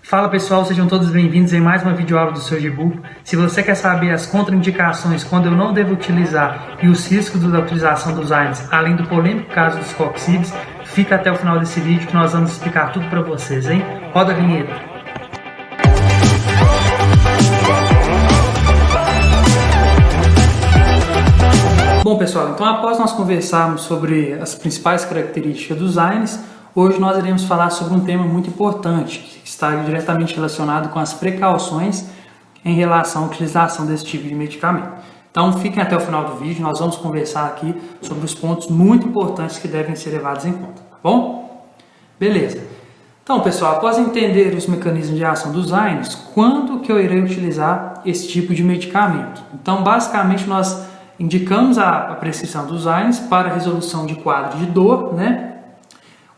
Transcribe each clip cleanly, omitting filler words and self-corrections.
Fala pessoal, sejam todos bem-vindos em mais uma videoaula do Surgibull. Se você quer saber as contraindicações quando eu não devo utilizar e os riscos da utilização dos AINES, além do polêmico caso dos coccides, fica até o final desse vídeo que nós vamos explicar tudo para vocês, hein? Roda a vinheta! Bom pessoal, então após nós conversarmos sobre as principais características dos AINES, hoje nós iremos falar sobre um tema muito importante, que está diretamente relacionado com as precauções em relação à utilização desse tipo de medicamento. Então fiquem até o final do vídeo, nós vamos conversar aqui sobre os pontos muito importantes que devem ser levados em conta, tá bom? Beleza. Então pessoal, após entender os mecanismos de ação dos AINES, quando que eu irei utilizar esse tipo de medicamento? Então basicamente nós indicamos a prescrição dos AINES para a resolução de quadro de dor, né?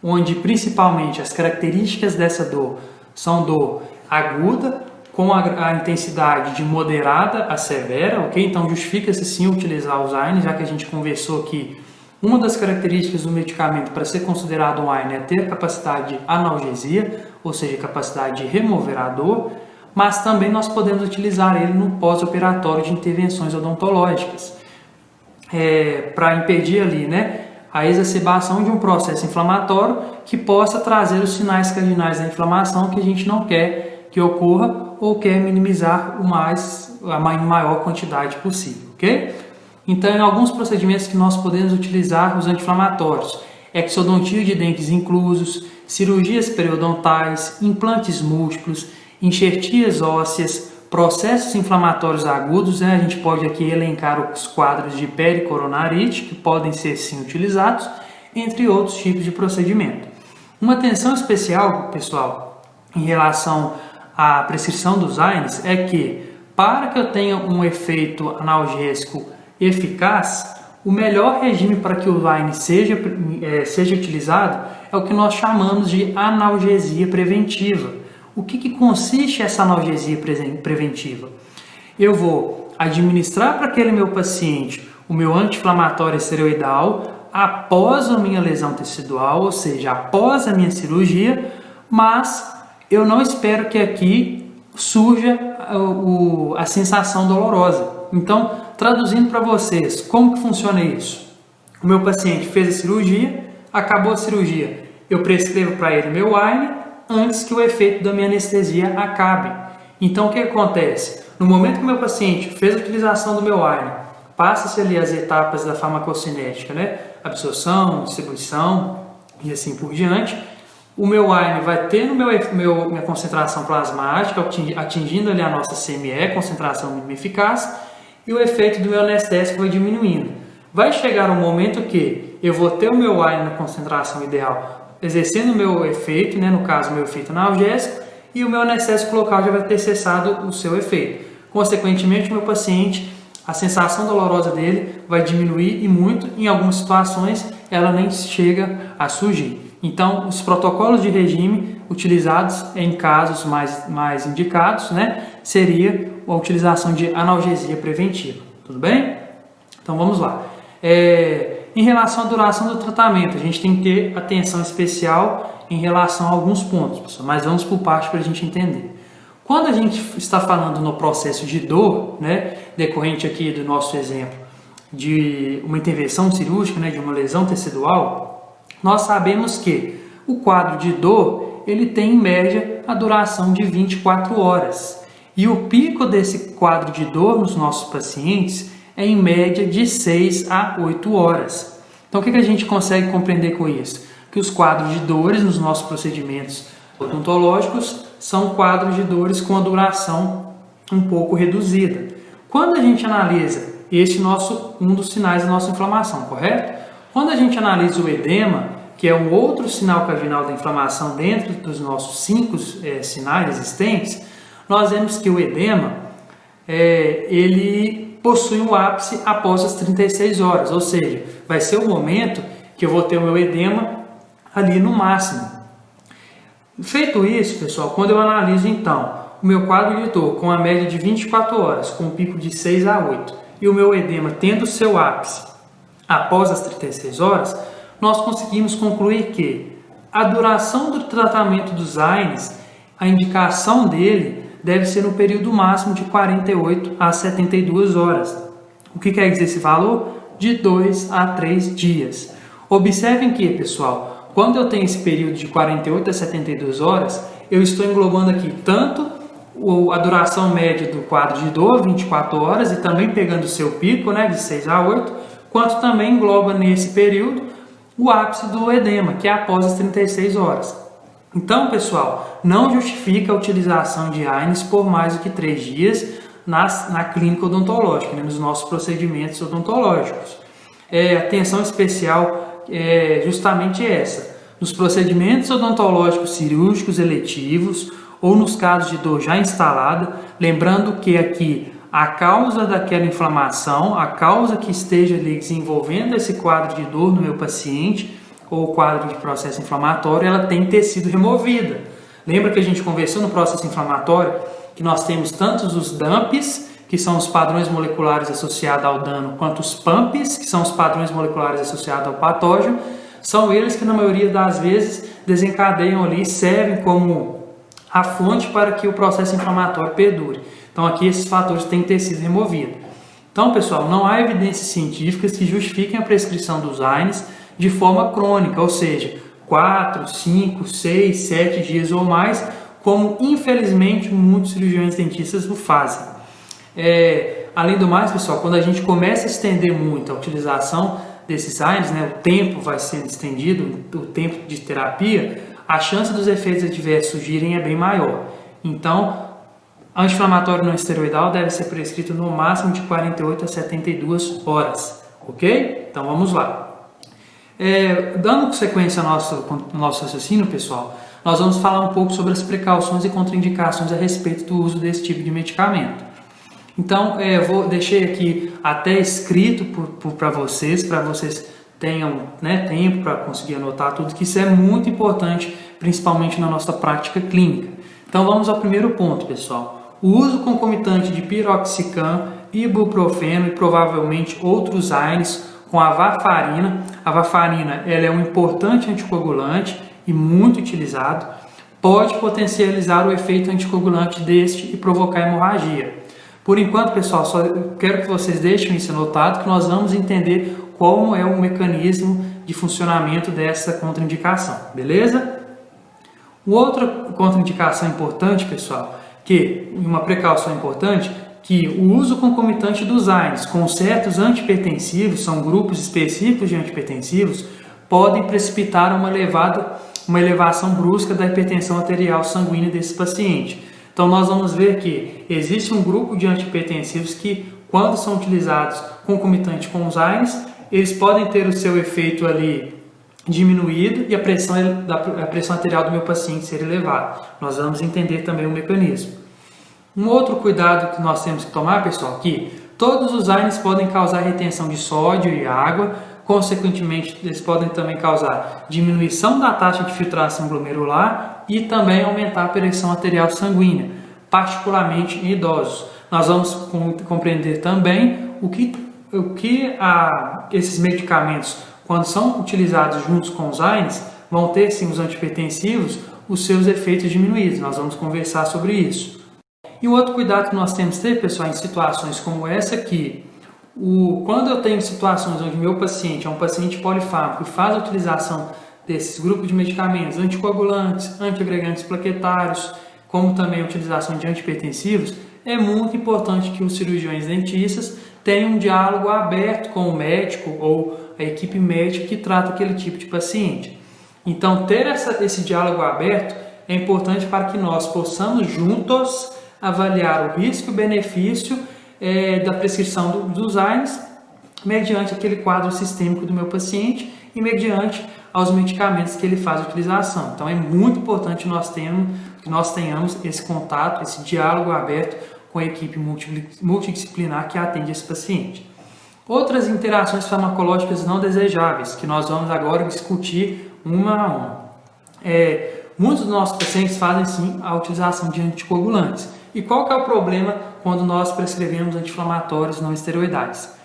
Onde principalmente as características dessa dor são dor aguda, com a intensidade de moderada a severa, ok? Então justifica-se sim utilizar os AINES, já que a gente conversou que uma das características do medicamento para ser considerado um AINE é ter capacidade de analgesia, ou seja, capacidade de remover a dor, mas também nós podemos utilizar ele no pós-operatório de intervenções odontológicas, para impedir ali, né, a exacerbação de um processo inflamatório que possa trazer os sinais cardinais da inflamação que a gente não quer que ocorra ou quer minimizar a maior quantidade possível, ok? Então, em alguns procedimentos que nós podemos utilizar os anti-inflamatórios, exodontia de dentes inclusos, cirurgias periodontais, implantes múltiplos, enxertias ósseas, processos inflamatórios agudos, né? A gente pode aqui elencar os quadros de pericoronarite, que podem ser sim utilizados, entre outros tipos de procedimento. Uma atenção especial, pessoal, em relação à prescrição dos AINES é que, para que eu tenha um efeito analgésico eficaz, o melhor regime para que o AINE seja utilizado é o que nós chamamos de analgesia preventiva. O que consiste essa analgesia preventiva? Eu vou administrar para aquele meu paciente o meu anti-inflamatório esteroidal após a minha lesão tecidual, ou seja, após a minha cirurgia, mas eu não espero que aqui surja a sensação dolorosa. Então, traduzindo para vocês, como que funciona isso? O meu paciente fez a cirurgia, acabou a cirurgia, eu prescrevo para ele meu AINE, antes que o efeito da minha anestesia acabe. Então, o que acontece? No momento que o meu paciente fez a utilização do meu AINE, passa-se ali as etapas da farmacocinética, né? Absorção, distribuição e assim por diante. O meu AINE vai ter no minha concentração plasmática, atingindo ali a nossa CME, concentração mínima eficaz, e o efeito do meu anestésico vai diminuindo. Vai chegar um momento que eu vou ter o meu AINE na concentração ideal, exercendo o meu efeito, né, no caso o meu efeito analgésico, e o meu anestésico local já vai ter cessado o seu efeito. Consequentemente, o meu paciente, a sensação dolorosa dele vai diminuir e muito, em algumas situações ela nem chega a surgir. Então, os protocolos de regime utilizados em casos mais indicados, né, seria a utilização de analgesia preventiva. Tudo bem? Então vamos lá. Em relação à duração do tratamento, a gente tem que ter atenção especial em relação a alguns pontos, pessoal, mas vamos por parte para a gente entender. Quando a gente está falando no processo de dor, né, decorrente aqui do nosso exemplo de uma intervenção cirúrgica, né, de uma lesão tecidual, nós sabemos que o quadro de dor ele tem em média a duração de 24 horas. E o pico desse quadro de dor nos nossos pacientes é em média de 6 a 8 horas. Então o que a gente consegue compreender com isso? Que os quadros de dores nos nossos procedimentos odontológicos são quadros de dores com a duração um pouco reduzida. Quando a gente analisa um dos sinais da nossa inflamação, correto? Quando a gente analisa o edema, que é um outro sinal cardinal da inflamação dentro dos nossos 5 sinais existentes, nós vemos que o edema ele possui um ápice após as 36 horas, ou seja, vai ser o momento que eu vou ter o meu edema ali no máximo. Feito isso, pessoal, quando eu analiso então o meu quadro de dor com a média de 24 horas, com um pico de 6 a 8, e o meu edema tendo seu ápice após as 36 horas, nós conseguimos concluir que a duração do tratamento dos AINES a indicação dele deve ser no período máximo de 48 a 72 horas. O que quer dizer esse valor? De 2 a 3 dias. Observem que, pessoal, quando eu tenho esse período de 48 a 72 horas, eu estou englobando aqui tanto a duração média do quadro de dor, 24 horas, e também pegando o seu pico, né, de 6 a 8, quanto também engloba nesse período o ápice do edema, que é após as 36 horas. Então, pessoal, não justifica a utilização de AINES por mais do que 3 dias na clínica odontológica, né, nos nossos procedimentos odontológicos. Atenção especial é justamente essa. Nos procedimentos odontológicos cirúrgicos eletivos ou nos casos de dor já instalada, lembrando que aqui a causa daquela inflamação, a causa que esteja ali desenvolvendo esse quadro de dor no meu paciente, ou quadro de processo inflamatório, ela tem que ter sido removida. Lembra que a gente conversou no processo inflamatório que nós temos tanto os DAMPs, que são os padrões moleculares associados ao dano, quanto os PAMPs, que são os padrões moleculares associados ao patógeno. São eles que na maioria das vezes desencadeiam ali, servem como a fonte para que o processo inflamatório perdure. Então aqui esses fatores têm que ter sido removidos. Então, pessoal, não há evidências científicas que justifiquem a prescrição dos AINES de forma crônica, ou seja, 4, 5, 6, 7 dias ou mais, como infelizmente muitos cirurgiões dentistas o fazem. Além do mais, pessoal, quando a gente começa a estender muito a utilização desses AINES, né, o tempo vai sendo estendido, o tempo de terapia, a chance dos efeitos adversos surgirem é bem maior. Então, anti-inflamatório não esteroidal deve ser prescrito no máximo de 48 a 72 horas, ok? Então vamos lá. Dando sequência ao nosso raciocínio, pessoal, nós vamos falar um pouco sobre as precauções e contraindicações a respeito do uso desse tipo de medicamento. Então, deixei aqui até escrito para vocês tenham, né, tempo para conseguir anotar tudo, que isso é muito importante, principalmente na nossa prática clínica. Então, vamos ao primeiro ponto, pessoal. O uso concomitante de piroxicam, ibuprofeno e provavelmente outros AINES com a varfarina. A varfarina ela é um importante anticoagulante e muito utilizado. Pode potencializar o efeito anticoagulante deste e provocar hemorragia. Por enquanto, pessoal, só quero que vocês deixem isso anotado, que nós vamos entender como é o mecanismo de funcionamento dessa contraindicação, beleza? Outra contraindicação importante, pessoal, uma precaução importante, que o uso concomitante dos AINES com certos antihipertensivos, são grupos específicos de antihipertensivos, podem precipitar uma elevação brusca da hipertensão arterial sanguínea desse paciente. Então nós vamos ver que existe um grupo de antihipertensivos que, quando são utilizados concomitante com os AINES, eles podem ter o seu efeito ali diminuído e a pressão arterial do meu paciente ser elevada. Nós vamos entender também o mecanismo. Um outro cuidado que nós temos que tomar, pessoal, que todos os AINES podem causar retenção de sódio e água, consequentemente eles podem também causar diminuição da taxa de filtração glomerular e também aumentar a pressão arterial sanguínea, particularmente em idosos. Nós vamos compreender também esses medicamentos, quando são utilizados juntos com os AINES, vão ter sim os antihipertensivos, os seus efeitos diminuídos. Nós vamos conversar sobre isso. E o outro cuidado que nós temos que ter, pessoal, em situações como essa aqui, quando eu tenho situações onde meu paciente é um paciente polifármaco e faz a utilização desses grupos de medicamentos anticoagulantes, antiagregantes plaquetários, como também a utilização de antihipertensivos, é muito importante que os cirurgiões dentistas tenham um diálogo aberto com o médico ou a equipe médica que trata aquele tipo de paciente. Então, ter esse diálogo aberto é importante para que nós possamos juntos avaliar o risco e o benefício da prescrição dos AINES mediante aquele quadro sistêmico do meu paciente e mediante aos medicamentos que ele faz a utilização. Então é muito importante que nós tenhamos esse contato, esse diálogo aberto com a equipe multidisciplinar que atende esse paciente. Outras interações farmacológicas não desejáveis, que nós vamos agora discutir uma a uma. Muitos dos nossos pacientes fazem sim a utilização de anticoagulantes. E qual que é o problema quando nós prescrevemos anti-inflamatórios não esteroidais?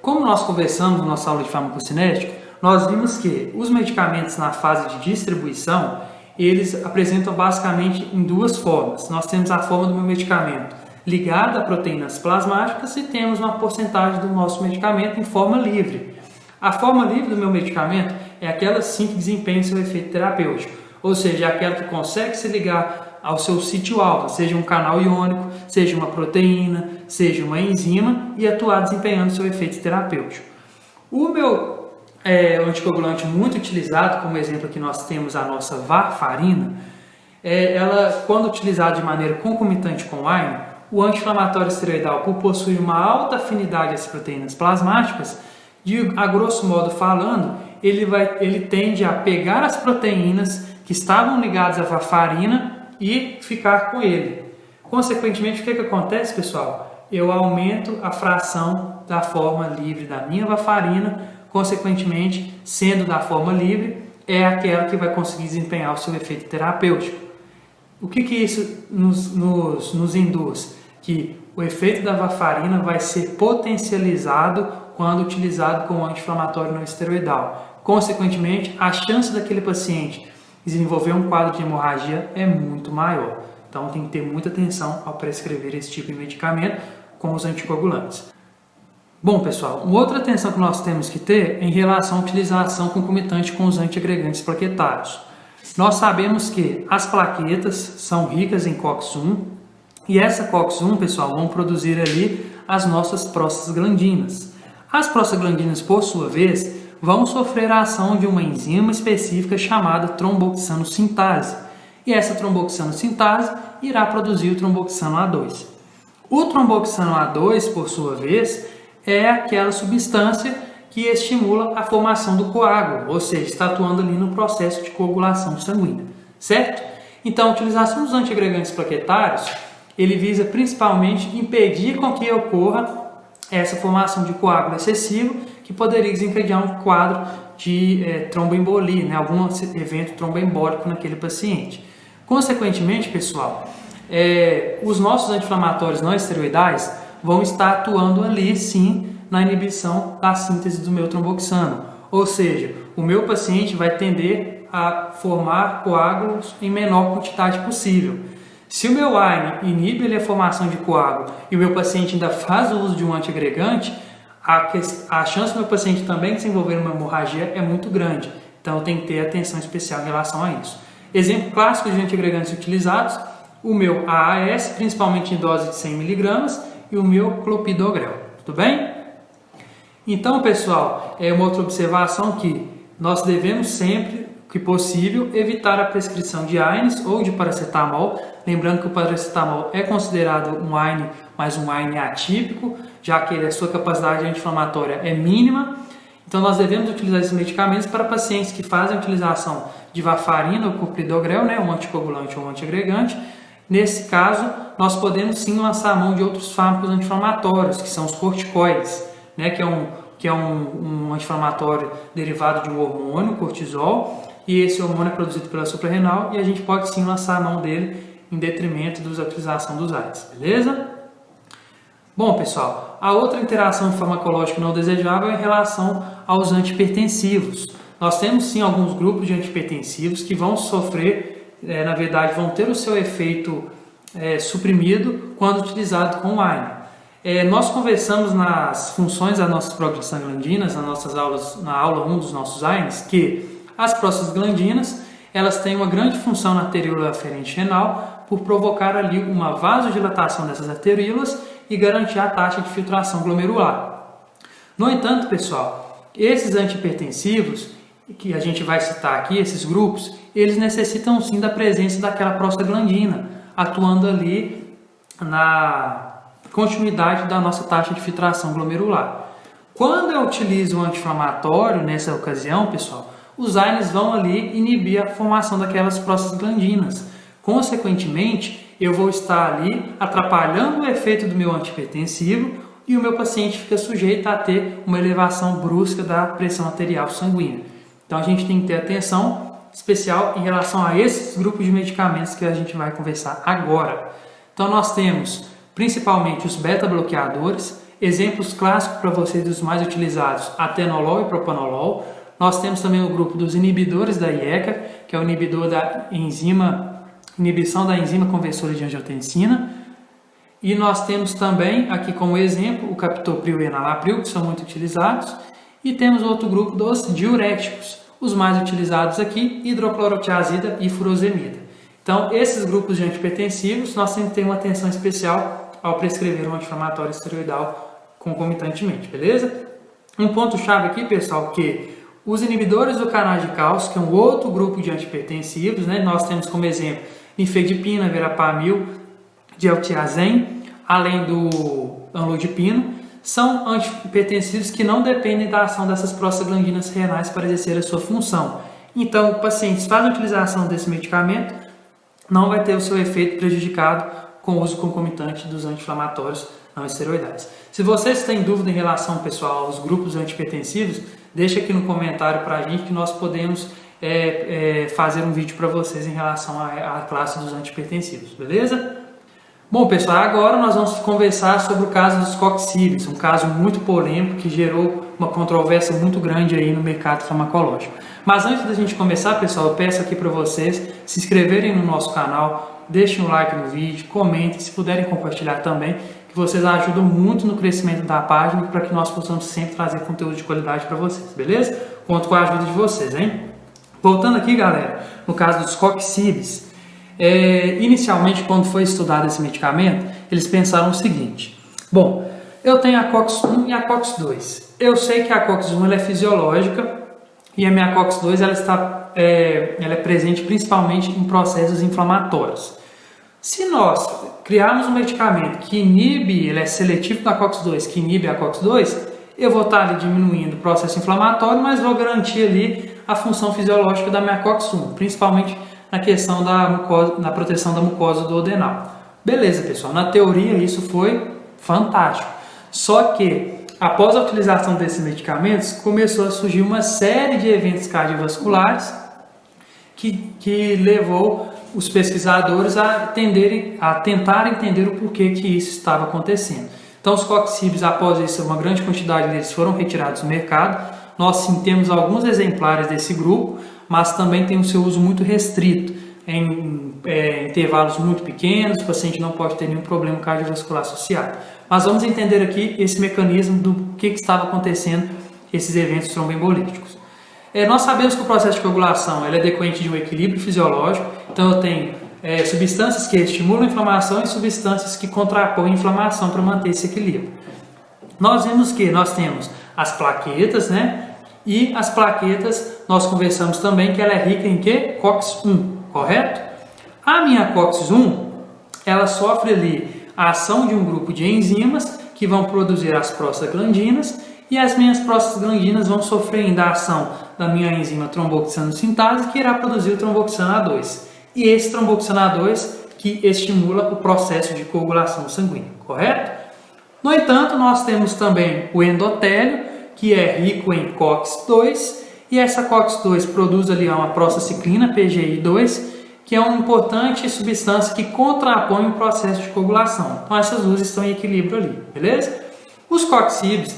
Como nós conversamos na nossa aula de farmacocinética, nós vimos que os medicamentos na fase de distribuição, eles apresentam basicamente em duas formas. Nós temos a forma do meu medicamento ligada a proteínas plasmáticas e temos uma porcentagem do nosso medicamento em forma livre. A forma livre do meu medicamento é aquela sim que desempenha o seu efeito terapêutico, ou seja, é aquela que consegue se ligar ao seu sítio-alvo, seja um canal iônico, seja uma proteína, seja uma enzima e atuar desempenhando seu efeito terapêutico. O meu anticoagulante muito utilizado, como exemplo aqui nós temos a nossa varfarina, ela, quando utilizada de maneira concomitante com o AINE, o anti-inflamatório esteroidal, por possuir uma alta afinidade às proteínas plasmáticas, a grosso modo falando, ele tende a pegar as proteínas que estavam ligadas à varfarina e ficar com ele. Consequentemente, o que acontece, pessoal? Eu aumento a fração da forma livre da minha varfarina, consequentemente, sendo da forma livre, é aquela que vai conseguir desempenhar o seu efeito terapêutico. O que isso nos induz? Que o efeito da varfarina vai ser potencializado quando utilizado como anti-inflamatório não esteroidal. Consequentemente, a chance daquele paciente desenvolver um quadro de hemorragia é muito maior. Então, tem que ter muita atenção ao prescrever esse tipo de medicamento com os anticoagulantes. Bom, pessoal, uma outra atenção que nós temos que ter é em relação à utilização concomitante com os antiagregantes plaquetários. Nós sabemos que as plaquetas são ricas em COX-1 e essa COX-1, pessoal, vão produzir ali as nossas prostaglandinas. As prostaglandinas, por sua vez, vão sofrer a ação de uma enzima específica chamada tromboxanosintase. E essa tromboxanosintase irá produzir o tromboxano A2. O tromboxano A2, por sua vez, é aquela substância que estimula a formação do coágulo, ou seja, está atuando ali no processo de coagulação sanguínea, certo? Então, a utilização dos antiagregantes plaquetários, ele visa principalmente impedir com que ocorra essa formação de coágulo excessivo, que poderia desencadear um quadro de tromboembolia, né? Algum evento tromboembólico naquele paciente. Consequentemente, pessoal, os nossos anti-inflamatórios não esteroidais vão estar atuando ali, sim, na inibição da síntese do meu tromboxano. Ou seja, o meu paciente vai tender a formar coágulos em menor quantidade possível. Se o meu AINE inibe a formação de coágulo e o meu paciente ainda faz o uso de um antiagregante, a chance do meu paciente também desenvolver uma hemorragia é muito grande. Então, tem que ter atenção especial em relação a isso. Exemplo clássico de antiagregantes utilizados, o meu AAS, principalmente em dose de 100 mg, e o meu clopidogrel. Tudo bem? Então, pessoal, uma outra observação que nós devemos sempre, que possível, evitar a prescrição de AINES ou de paracetamol. Lembrando que o paracetamol é considerado um AINE, mas um AINE atípico, já que a sua capacidade anti-inflamatória é mínima. Então, nós devemos utilizar esses medicamentos para pacientes que fazem a utilização de varfarina ou clopidogrel, né, um anticoagulante ou um antiagregante. Nesse caso, nós podemos sim lançar a mão de outros fármacos anti-inflamatórios, que são os corticoides, né, que é um anti-inflamatório derivado de um hormônio, cortisol, e esse hormônio é produzido pela suprarrenal e a gente pode sim lançar a mão dele em detrimento da utilização dos AINES, beleza? Bom, pessoal, a outra interação farmacológica não desejável é em relação aos antihipertensivos. Nós temos sim alguns grupos de antihipertensivos que vão sofrer, na verdade, vão ter o seu efeito suprimido quando utilizado com o AINE. Nós conversamos nas funções das nossas prostaglandinas, na aula 1 dos nossos AINES, que as prostaglandinas, elas têm uma grande função na arteríola aferente renal por provocar ali uma vasodilatação dessas arteríolas e garantir a taxa de filtração glomerular. No entanto, pessoal, esses antihipertensivos que a gente vai citar aqui, esses grupos, eles necessitam sim da presença daquela prostaglandina, atuando ali na continuidade da nossa taxa de filtração glomerular. Quando eu utilizo um anti-inflamatório nessa ocasião, pessoal, os AINES vão ali inibir a formação daquelas prostaglandinas. Consequentemente, eu vou estar ali atrapalhando o efeito do meu antihipertensivo e o meu paciente fica sujeito a ter uma elevação brusca da pressão arterial sanguínea. Então, a gente tem que ter atenção especial em relação a esses grupos de medicamentos que a gente vai conversar agora. Então, nós temos principalmente os beta-bloqueadores, exemplos clássicos para vocês dos mais utilizados, atenolol e propanolol. Nós temos também o grupo dos inibidores da IECA, que é o inibidor da inibição da enzima conversora de angiotensina. E nós temos também, aqui como exemplo, o captopril e enalapril, que são muito utilizados. E temos outro grupo dos diuréticos, os mais utilizados aqui, hidroclorotiazida e furosemida. Então, esses grupos de antihipertensivos, nós temos que ter uma atenção especial ao prescrever um anti-inflamatório esteroidal concomitantemente, beleza? Um ponto-chave aqui, pessoal, que os inibidores do canal de cálcio, que é um outro grupo de antihipertensivos, né? Nós temos como exemplo nifedipina, verapamil, dieltiazem, além do amlodipino, são antihipertensivos que não dependem da ação dessas prostaglandinas renais para exercer a sua função. Então, o paciente faz a utilização desse medicamento, não vai ter o seu efeito prejudicado com o uso concomitante dos anti-inflamatórios não esteroidais. Se vocês têm dúvida em relação, pessoal, aos grupos antihipertensivos, deixa aqui no comentário para a gente que nós podemos fazer um vídeo para vocês em relação à classe dos antihipertensivos, beleza? Bom, pessoal, agora nós vamos conversar sobre o caso dos coxibes, um caso muito polêmico que gerou uma controvérsia muito grande aí no mercado farmacológico. Mas antes da gente começar, pessoal, eu peço aqui para vocês se inscreverem no nosso canal, deixem um like no vídeo, comentem, se puderem compartilhar também, que vocês ajudam muito no crescimento da página para que nós possamos sempre trazer conteúdo de qualidade para vocês, beleza? Conto com a ajuda de vocês, hein? Voltando aqui, galera, no caso dos coxibes, inicialmente, quando foi estudado esse medicamento, eles pensaram o seguinte: bom, eu tenho a COX-1 e a COX-2. Eu sei que a COX-1 ela é fisiológica e a minha COX-2 ela é presente principalmente em processos inflamatórios. Se nós criarmos um medicamento que inibe, ele é seletivo da COX-2, que inibe a COX-2, eu vou estar ali diminuindo o processo inflamatório, mas vou garantir ali a função fisiológica da minha COX-1, principalmente na questão na proteção da mucosa do adenal. Beleza, pessoal, na teoria isso foi fantástico. Só que, após a utilização desses medicamentos, começou a surgir uma série de eventos cardiovasculares que levou os pesquisadores a tentar entender o porquê que isso estava acontecendo. Então, os coxibes, após isso, uma grande quantidade deles foram retirados do mercado. Nós sim temos alguns exemplares desse grupo, mas também tem o seu uso muito restrito, em intervalos muito pequenos, o paciente não pode ter nenhum problema cardiovascular associado. Mas vamos entender aqui esse mecanismo do que estava acontecendo esses eventos tromboembolíticos. Nós sabemos que o processo de coagulação é decorrente de um equilíbrio fisiológico, então eu tenho substâncias que estimulam a inflamação e substâncias que contrapõem a inflamação para manter esse equilíbrio. Nós vimos que nós temos as plaquetas, né? E as plaquetas, nós conversamos também que ela é rica em quê? COX-1, correto? A minha COX-1, ela sofre ali a ação de um grupo de enzimas que vão produzir as prostaglandinas e as minhas prostaglandinas vão sofrer ainda a ação da minha enzima tromboxano sintase que irá produzir o tromboxano A2. E esse tromboxano A2 que estimula o processo de coagulação sanguínea, correto? No entanto, nós temos também o endotélio, que é rico em COX-2, e essa COX-2 produz ali uma prostaciclina, PGI2, que é uma importante substância que contrapõe o processo de coagulação. Então essas duas estão em equilíbrio ali, beleza? Os coxibes,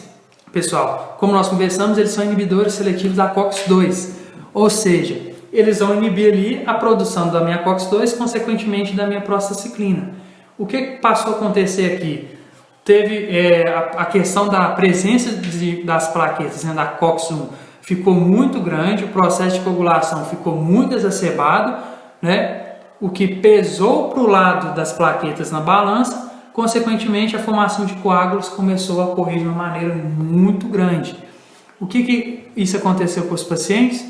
pessoal, como nós conversamos, eles são inibidores seletivos da COX-2, ou seja, eles vão inibir ali a produção da minha COX-2, consequentemente da minha prostaciclina. O que passou a acontecer aqui? Teve a questão da presença das plaquetas, né, da COX-1 ficou muito grande, o processo de coagulação ficou muito exacerbado, né, o que pesou para o lado das plaquetas na balança, consequentemente a formação de coágulos começou a ocorrer de uma maneira muito grande. O que isso aconteceu com os pacientes?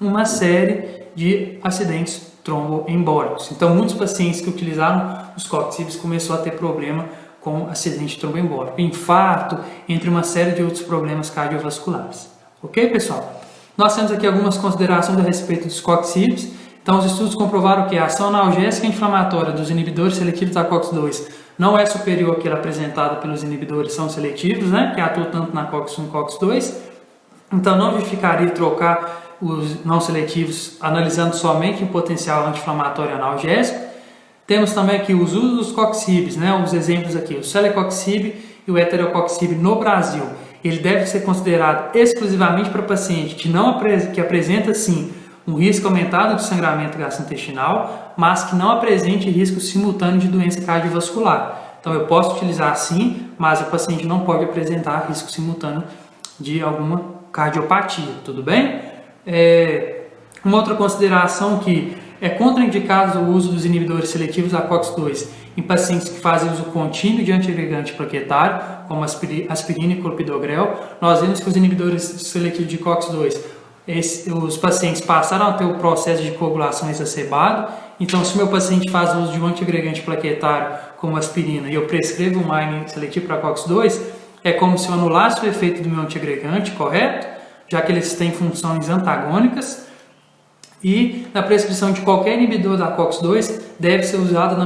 Uma série de acidentes tromboembólicos. Então muitos pacientes que utilizaram os coxibes começaram a ter problema com acidente tromboembólico, infarto, entre uma série de outros problemas cardiovasculares. Ok, pessoal? Nós temos aqui algumas considerações a respeito dos coxibes. Então, os estudos comprovaram que a ação analgésica e inflamatória dos inibidores seletivos da COX-2 não é superior àquela apresentada pelos inibidores são seletivos, né, que atuam tanto na COX-1 e COX-2. Então, não justificaria trocar os não seletivos analisando somente o potencial anti-inflamatório analgésico. Temos também aqui os usos dos coxibes, né, os exemplos aqui, o celecoxib e o heterocoxib no Brasil. ele deve ser considerado exclusivamente para paciente que apresenta sim um risco aumentado de sangramento gastrointestinal, mas que não apresente risco simultâneo de doença cardiovascular. Então eu posso utilizar sim, mas o paciente não pode apresentar risco simultâneo de alguma cardiopatia, tudo bem? Uma outra consideração que é contraindicado o uso dos inibidores seletivos da COX-2 em pacientes que fazem uso contínuo de antiagregante plaquetário, como aspirina e clopidogrel. Nós vemos que os inibidores seletivos de COX-2, os pacientes passaram a ter o processo de coagulação exacerbado. Então, se o meu paciente faz uso de um antiagregante plaquetário, como aspirina, e eu prescrevo um AINE seletivo para COX-2, é como se eu anulasse o efeito do meu antiagregante, correto? Já que eles têm funções antagônicas. E na prescrição de qualquer inibidor da COX-2 deve ser usado na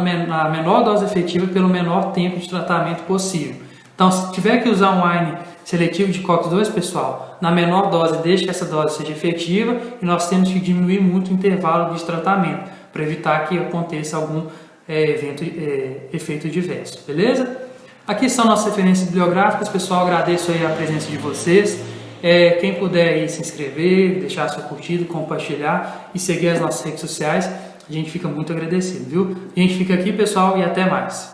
menor dose efetiva pelo menor tempo de tratamento possível. Então, se tiver que usar um AINE seletivo de COX-2, pessoal, na menor dose, deixe que essa dose seja efetiva e nós temos que diminuir muito o intervalo de tratamento para evitar que aconteça algum efeito diverso, beleza? Aqui são nossas referências bibliográficas, pessoal, agradeço aí a presença de vocês. Quem puder aí se inscrever, deixar seu curtido, compartilhar e seguir as nossas redes sociais, a gente fica muito agradecido, viu? A gente fica aqui, pessoal, e até mais.